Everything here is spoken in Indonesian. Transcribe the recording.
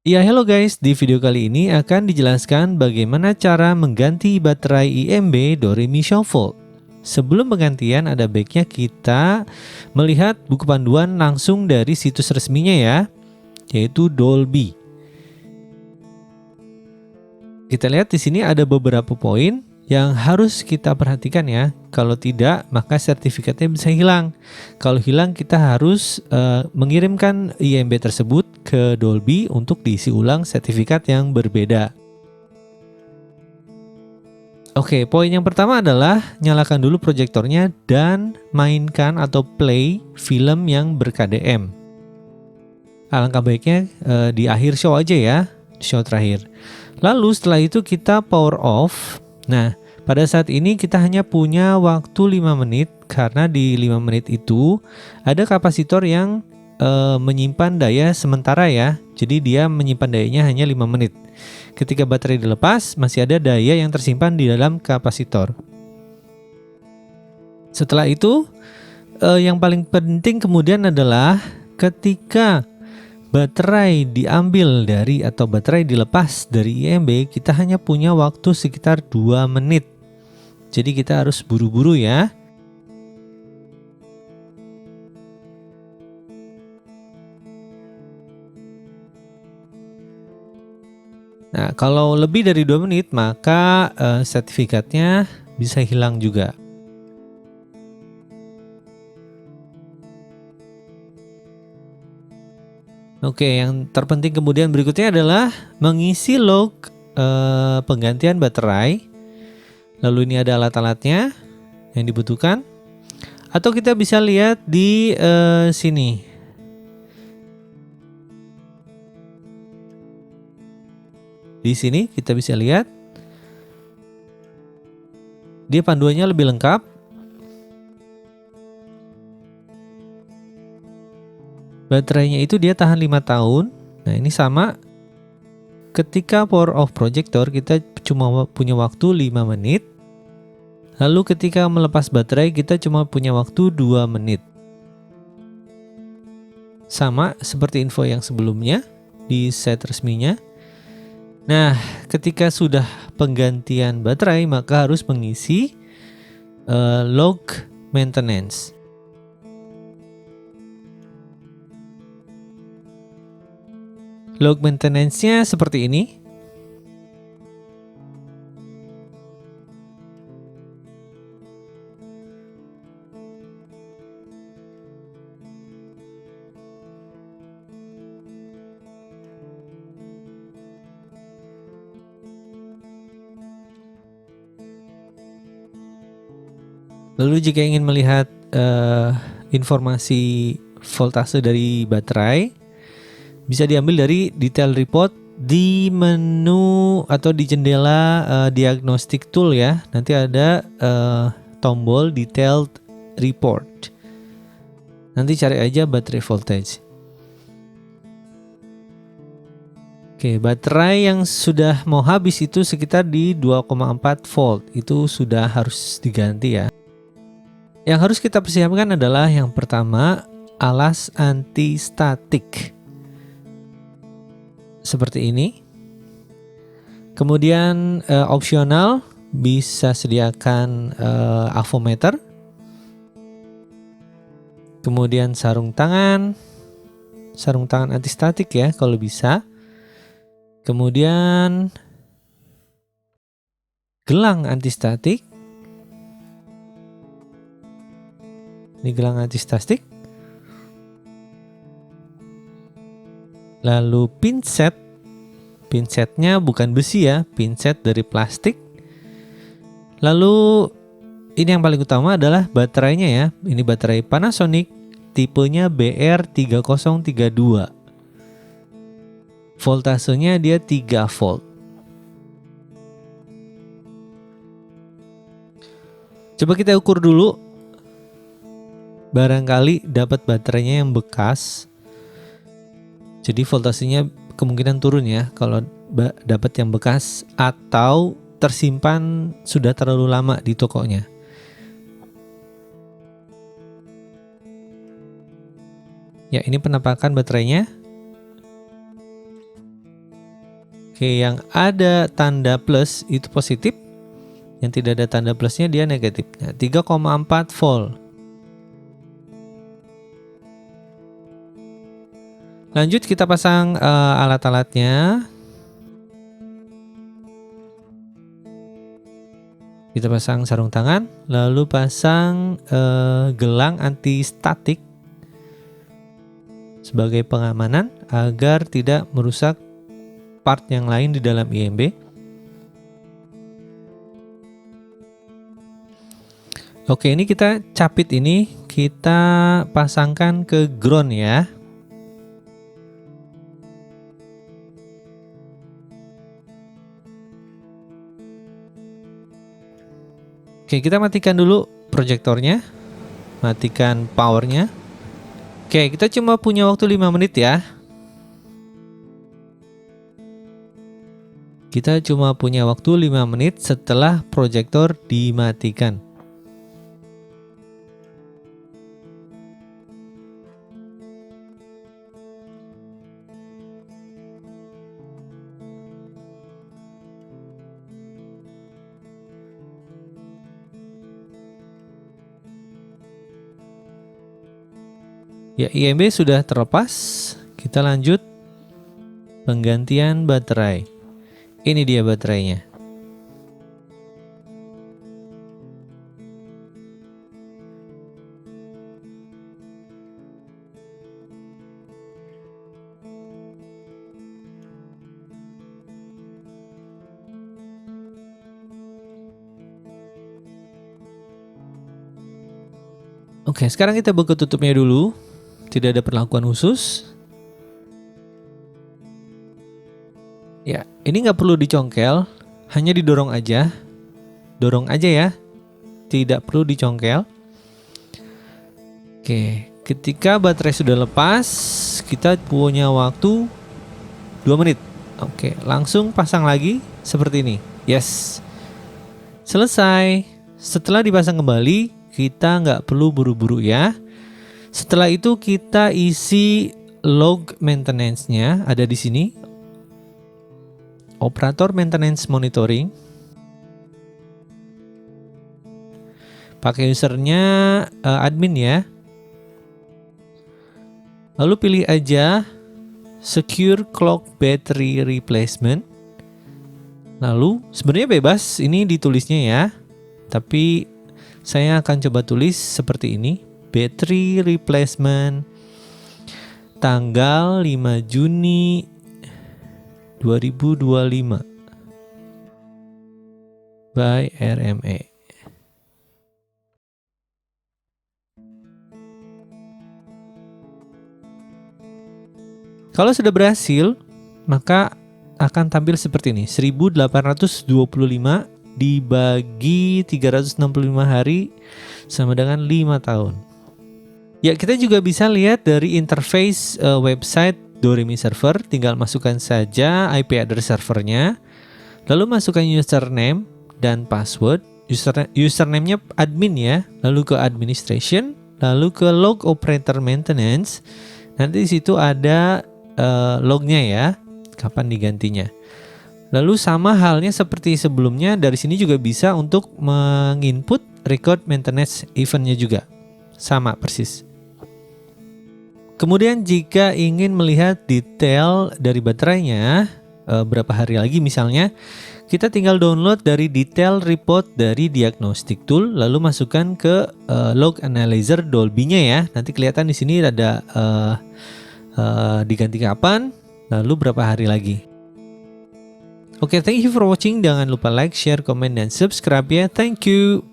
Ya, hello guys, di video kali ini akan dijelaskan bagaimana cara mengganti baterai IMB Doremi Shuffle. Sebelum penggantian ada baiknya kita melihat buku panduan langsung dari situs resminya ya, yaitu Dolby. Kita lihat di sini ada beberapa poin yang harus kita perhatikan ya. Kalau tidak, maka sertifikatnya bisa hilang. Kalau hilang, kita harus mengirimkan IMB tersebut ke Dolby untuk diisi ulang sertifikat yang berbeda. Oke, poin yang pertama adalah nyalakan dulu proyektornya dan mainkan atau play film yang ber-KDM. Alangkah baiknya di akhir show aja ya, show terakhir. Lalu setelah itu kita power off. Nah, pada saat ini kita hanya punya waktu 5 menit karena di 5 menit itu ada kapasitor yang menyimpan daya sementara ya. Jadi dia menyimpan dayanya hanya 5 menit. Ketika baterai dilepas, masih ada daya yang tersimpan di dalam kapasitor. Setelah itu, yang paling penting kemudian adalah ketika baterai diambil dari atau baterai dilepas dari IMB, kita hanya punya waktu sekitar 2 menit. Jadi kita harus buru-buru ya. Nah, kalau lebih dari 2 menit maka sertifikatnya bisa hilang juga. Oke, yang terpenting kemudian berikutnya adalah mengisi log penggantian baterai. Lalu ini ada alat-alatnya yang dibutuhkan. Atau kita bisa lihat di sini. Di sini kita bisa lihat. Dia panduannya lebih lengkap. Baterainya itu dia tahan 5 tahun. Nah, ini sama. Ketika power off projector kita cuma punya waktu 5 menit. Lalu ketika melepas baterai kita cuma punya waktu 2 menit. Sama seperti info yang sebelumnya di set resminya. Nah, ketika sudah penggantian baterai maka harus mengisi log maintenance. Log maintenance-nya seperti ini. Lalu jika ingin melihat informasi voltase dari baterai, bisa diambil dari detail report di menu atau di jendela diagnostic tool ya. Nanti ada tombol detailed report. Nanti cari aja baterai voltage. Oke, baterai yang sudah mau habis itu sekitar di 2,4 volt. Itu sudah harus diganti ya. Yang harus kita persiapkan adalah yang pertama, alas anti statik. Seperti ini. Kemudian opsional bisa sediakan avometer. Kemudian sarung tangan anti statik ya kalau bisa. Kemudian gelang anti statik. Ini gelang anti statik. Lalu pinset. Pinsetnya bukan besi ya, pinset dari plastik. Lalu ini yang paling utama adalah baterainya ya. Ini baterai Panasonic tipenya BR3032. Voltasenya dia 3 volt. Coba kita ukur dulu. Barangkali dapat baterainya yang bekas. Jadi voltasenya kemungkinan turun ya kalau dapat yang bekas atau tersimpan sudah terlalu lama di tokonya. Ya, ini penampakan baterainya. Oke, yang ada tanda plus itu positif, yang tidak ada tanda plusnya dia negatif. Nah, 3,4 volt. Lanjut kita pasang alat-alatnya. Kita pasang sarung tangan, lalu pasang gelang anti statik sebagai pengamanan agar tidak merusak part yang lain di dalam IMB. Oke, ini kita capit ini kita pasangkan ke ground ya. Oke, kita matikan dulu proyektornya. Matikan powernya. Oke, kita cuma punya waktu 5 menit ya. Kita cuma punya waktu 5 menit setelah proyektor dimatikan. Ya, IMB sudah terlepas. Kita lanjut penggantian baterai. Ini dia baterainya. Oke, sekarang kita buka tutupnya dulu. Tidak ada perlakuan khusus. Ya, ini nggak perlu dicongkel, hanya didorong aja. Dorong aja ya, tidak perlu dicongkel. Oke, ketika baterai sudah lepas, kita punya waktu 2 menit. Oke, langsung pasang lagi seperti ini. Yes, selesai. Setelah dipasang kembali, kita nggak perlu buru-buru ya. Setelah itu kita isi log maintenance-nya, ada di sini. Operator maintenance monitoring. Pakai usernya admin ya. Lalu pilih aja secure clock battery replacement. Lalu sebenarnya bebas ini ditulisnya ya. Tapi saya akan coba tulis seperti ini. Battery replacement tanggal 5 Juni 2025 by RME. Kalau sudah berhasil, maka akan tampil seperti ini. 1825 dibagi 365 hari sama dengan 5 tahun. Ya, kita juga bisa lihat dari interface website Doremi Server. Tinggal masukkan saja IP address servernya, lalu masukkan username dan password. Username-nya admin ya, lalu ke administration, lalu ke log operator maintenance. Nanti di situ ada lognya ya, kapan digantinya. Lalu sama halnya seperti sebelumnya, dari sini juga bisa untuk menginput record maintenance eventnya juga. Sama persis. Kemudian jika ingin melihat detail dari baterainya, berapa hari lagi misalnya, kita tinggal download dari detail report dari diagnostic tool, lalu masukkan ke log analyzer Dolby-nya ya. Nanti kelihatan di sini ada diganti kapan, lalu berapa hari lagi. Oke, thank you for watching. Jangan lupa like, share, komen, dan subscribe ya. Thank you.